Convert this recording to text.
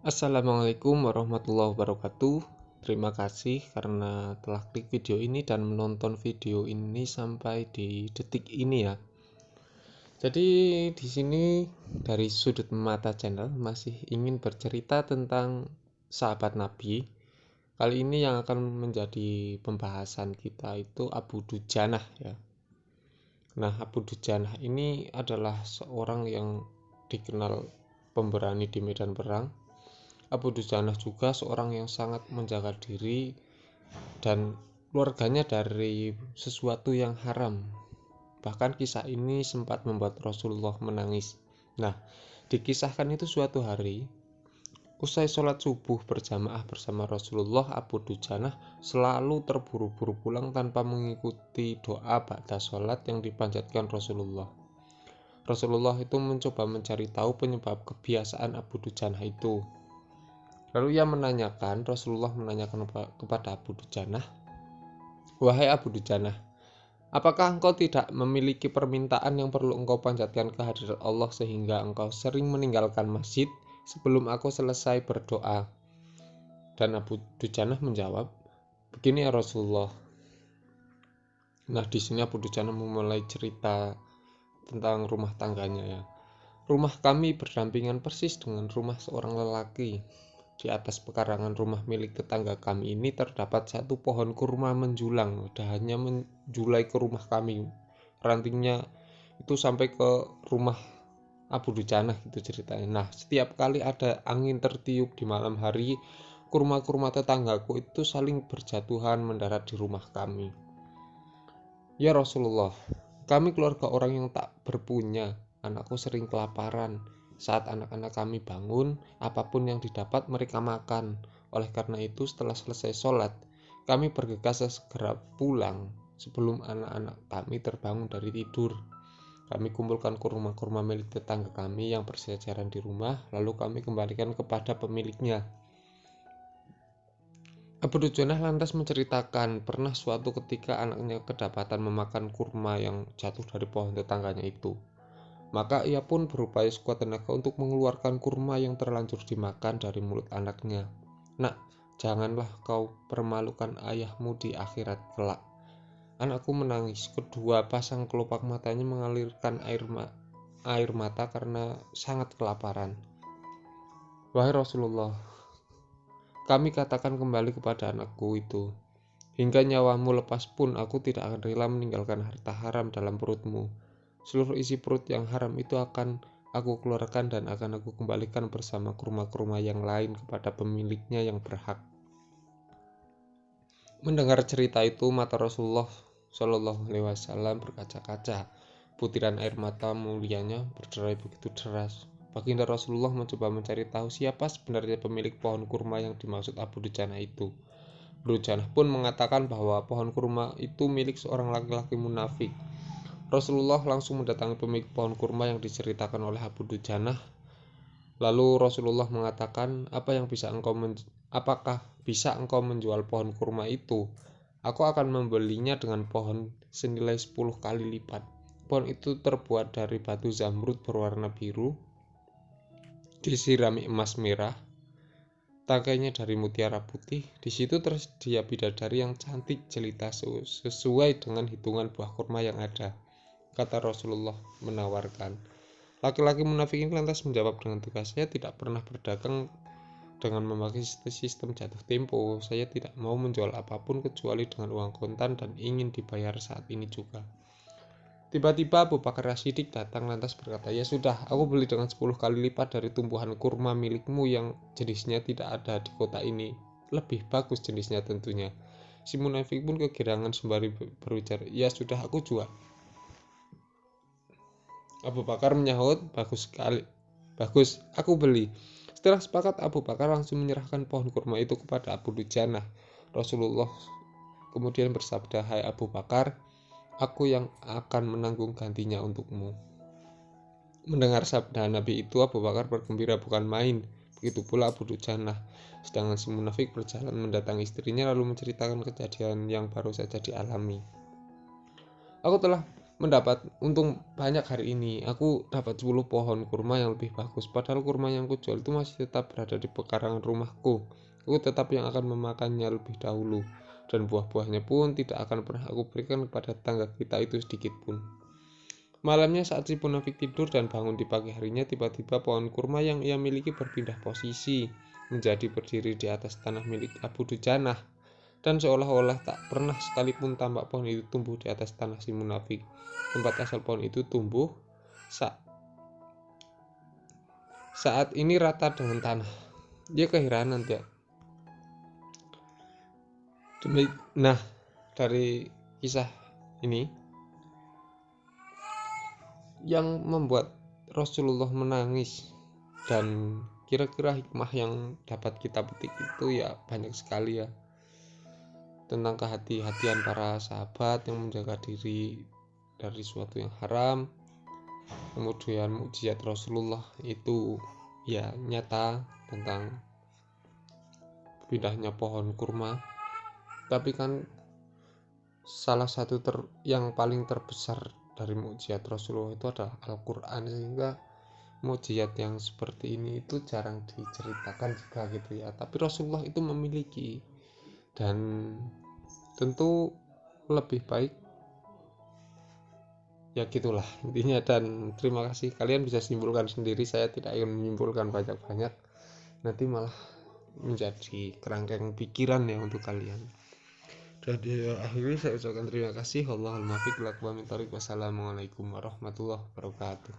Assalamualaikum warahmatullahi wabarakatuh. Terima kasih karena telah klik video ini dan menonton video ini sampai di detik ini ya. Jadi di sini dari sudut mata channel masih ingin bercerita tentang sahabat Nabi. Kali ini yang akan menjadi pembahasan kita itu Abu Dujanah ya. Nah, Abu Dujanah ini adalah seorang yang dikenal pemberani di medan perang. Abu Dujanah juga seorang yang sangat menjaga diri dan keluarganya dari sesuatu yang haram. Bahkan kisah ini sempat membuat Rasulullah menangis. Nah, dikisahkan itu suatu hari, usai sholat subuh berjamaah bersama Rasulullah, Abu Dujanah selalu terburu-buru pulang tanpa mengikuti doa ba'da sholat yang dipanjatkan Rasulullah. Rasulullah itu mencoba mencari tahu penyebab kebiasaan Abu Dujanah itu. Lalu Rasulullah menanyakan kepada Abu Dujanah, "Wahai Abu Dujanah, apakah engkau tidak memiliki permintaan yang perlu engkau panjatkan ke hadirat Allah sehingga engkau sering meninggalkan masjid sebelum aku selesai berdoa?" Dan Abu Dujanah menjawab, "Begini ya Rasulullah." Nah, di sini Abu Dujanah memulai cerita tentang rumah tangganya ya. Rumah kami berdampingan persis dengan rumah seorang lelaki. Di atas pekarangan rumah milik tetangga kami ini terdapat satu pohon kurma menjulang, dahannya menjulai ke rumah kami. Rantingnya itu sampai ke rumah Abu Dujanah gitu ceritanya. Nah, setiap kali ada angin tertiup di malam hari, kurma-kurma tetanggaku itu saling berjatuhan mendarat di rumah kami. Ya Rasulullah, kami keluarga orang yang tak berpunya. Anakku sering kelaparan. Saat anak-anak kami bangun, apapun yang didapat mereka makan. Oleh karena itu, setelah selesai sholat, kami bergegas segera pulang sebelum anak-anak kami terbangun dari tidur. Kami kumpulkan kurma-kurma milik tetangga kami yang berjajaran di rumah, lalu kami kembalikan kepada pemiliknya. Abu Dujanah lantas menceritakan pernah suatu ketika anaknya kedapatan memakan kurma yang jatuh dari pohon tetangganya itu. Maka ia pun berupaya sekuat tenaga untuk mengeluarkan kurma yang terlanjur dimakan dari mulut anaknya. "Nak, janganlah kau permalukan ayahmu di akhirat kelak." Anakku menangis. Kedua pasang kelopak matanya mengalirkan air mata karena sangat kelaparan. "Wahai Rasulullah, kami katakan kembali kepada anakku itu, hingga nyawamu lepas pun aku tidak akan rela meninggalkan harta haram dalam perutmu. Seluruh isi perut yang haram itu akan aku keluarkan dan akan aku kembalikan bersama kurma-kurma yang lain kepada pemiliknya yang berhak." Mendengar cerita itu, mata Rasulullah Shallallahu Alaihi Wasallam berkaca-kaca. Butiran air mata mulianya berderai begitu deras. Baginda Rasulullah mencoba mencari tahu siapa sebenarnya pemilik pohon kurma yang dimaksud Abu Dujanah itu. Abu Dujanah pun mengatakan bahwa pohon kurma itu milik seorang laki-laki munafik. Rasulullah langsung mendatangi pemilik pohon kurma yang diceritakan oleh Abu Dujanah. Lalu Rasulullah mengatakan, apakah bisa engkau menjual pohon kurma itu? Aku akan membelinya dengan pohon senilai 10 kali lipat. Pohon itu terbuat dari batu zamrud berwarna biru, disirami emas merah, tangkainya dari mutiara putih. Di situ tersedia bidadari yang cantik jelita sesuai dengan hitungan buah kurma yang ada, kata Rasulullah menawarkan. Laki-laki munafik ini lantas menjawab dengan tegas, "Saya tidak pernah berdagang dengan memakai sistem jatuh tempo. Saya tidak mau menjual apapun kecuali dengan uang kontan dan ingin dibayar saat ini juga." Tiba-tiba Abu Bakar As-Siddiq datang lantas berkata, "Ya sudah, aku beli dengan 10 kali lipat dari tumbuhan kurma milikmu yang jenisnya tidak ada di kota ini. Lebih bagus jenisnya tentunya." Si munafik pun kegirangan sembari berbicara, "Ya sudah, aku jual." Abu Bakar menyahut, "Bagus sekali. Bagus, aku beli." Setelah sepakat, Abu Bakar langsung menyerahkan pohon kurma itu kepada Abu Dujanah. Rasulullah kemudian bersabda, "Hai Abu Bakar, aku yang akan menanggung gantinya untukmu." Mendengar sabda Nabi itu, Abu Bakar bergembira bukan main. Begitu pula Abu Dujanah. Sedangkan si munafik berjalan mendatangi istrinya lalu menceritakan kejadian yang baru saja dialami. "Aku telah mendapat untung banyak hari ini. Aku dapat 10 pohon kurma yang lebih bagus, padahal kurma yang kujual itu masih tetap berada di pekarangan rumahku. Aku tetap yang akan memakannya lebih dahulu, dan buah-buahnya pun tidak akan pernah aku berikan kepada tetangga kita itu sedikit pun. Malamnya saat si munafik tidur dan bangun di pagi harinya, tiba-tiba pohon kurma yang ia miliki berpindah posisi menjadi berdiri di atas tanah milik Abu Dujanah, dan seolah-olah tak pernah sekalipun tampak pohon itu tumbuh di atas tanah si munafik. Tempat asal pohon itu tumbuh saat ini rata dengan tanah. Dia keheranan ya. Nah, dari kisah ini yang membuat Rasulullah menangis, dan kira-kira hikmah yang dapat kita petik itu ya banyak sekali ya, tentang kehati-hatian para sahabat yang menjaga diri dari suatu yang haram. Kemudian mukjizat Rasulullah itu ya nyata tentang pindahnya pohon kurma. Tapi kan salah satu yang paling terbesar dari mukjizat Rasulullah itu adalah Al-Quran, sehingga mukjizat yang seperti ini itu jarang diceritakan juga gitu ya. Tapi Rasulullah itu memiliki, dan tentu lebih baik ya gitulah intinya. Dan terima kasih, kalian bisa simpulkan sendiri, saya tidak ingin menyimpulkan banyak-banyak, nanti malah menjadi kerangkeng pikiran ya untuk kalian. Dan akhirnya saya ucapkan terima kasih. Wallahul muwaffiq. Wassalamualaikum warahmatullahi wabarakatuh.